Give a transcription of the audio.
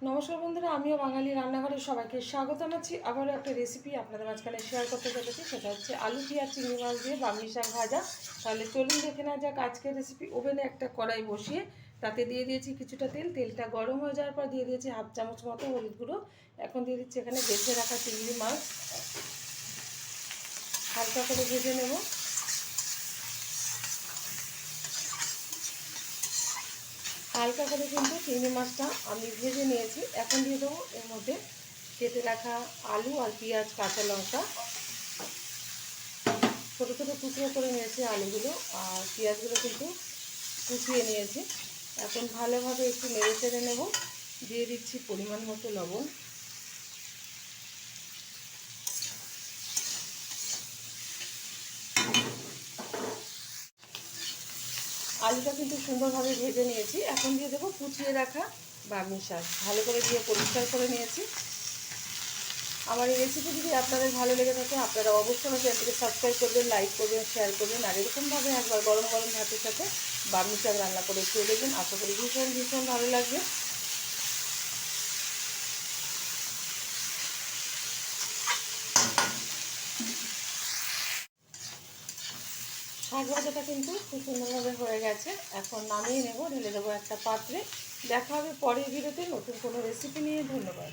নমস্কার বন্ধুরা, আমিও বাঙালি রান্নাঘরে সবাইকে স্বাগত জানাচ্ছি। আবারও একটা রেসিপি আপনাদের মাঝখানে শেয়ার করতে চলেছি, সেটা হচ্ছে আলু পেঁয়াজ চিংড়ি মাছ দিয়ে বামনি শাক ভাজা। তাহলে চলুন দেখে নেওয়া যাক আজকের রেসিপি। ওভেনে একটা কড়াই বসিয়ে তাতে দিয়ে দিয়েছি কিছুটা তেল। তেলটা গরম হয়ে যাওয়ার পর দিয়ে দিয়েছি হাফ চামচ মতো হলুদ গুঁড়ো। এখন দিয়ে দিচ্ছি এখানে বেছে রাখা চিংড়ি মাছ, হালকা করে ভেজে নেব। হালকা করে কিন্তু চিংড়ি মাছটা আমি ভেজে নিয়েছি। এখন দিয়ে দেবো এর মধ্যে কেটে রাখা আলু আর পেঁয়াজ, কাঁচা লঙ্কা। ছোটো ছোটো টুকরো করে নিয়েছি আলুগুলো, আর পেঁয়াজগুলো কিন্তু কুচিয়ে নিয়েছি। এখন ভালোভাবে একটু নেড়ে চেড়ে নেব। দিয়ে দিচ্ছি পরিমাণ মতো লবণ। আলুটা কিন্তু সুন্দরভাবে ভেজে নিয়েছি। এখন দিয়ে দেবো কুচিয়ে রাখা বামনি শাক, ভালো করে দিয়ে পরিষ্কার করে নিয়েছি। আমার এই রেসিপি যদি আপনাদের ভালো লেগে থাকে, আপনারা অবশ্যই আমার চ্যানেলটিকে সাবস্ক্রাইব করবেন, লাইক করবেন, শেয়ার করবেন। আর এরকমভাবে একবার গরম গরম ভাতের সাথে বামনি শাক রান্না করে খেয়ে দেখবেন, আশা করি ভীষণ ভীষণ ভালো লাগবে। শাক ভাজাটা কিন্তু খুব সুন্দরভাবে হয়ে গেছে। এখন নামিয়ে নেব, ঢেলে দেবো একটা পাত্রে। দেখা হবে পরের ভিডিওতে নতুন কোনো রেসিপি নিয়ে। ধন্যবাদ।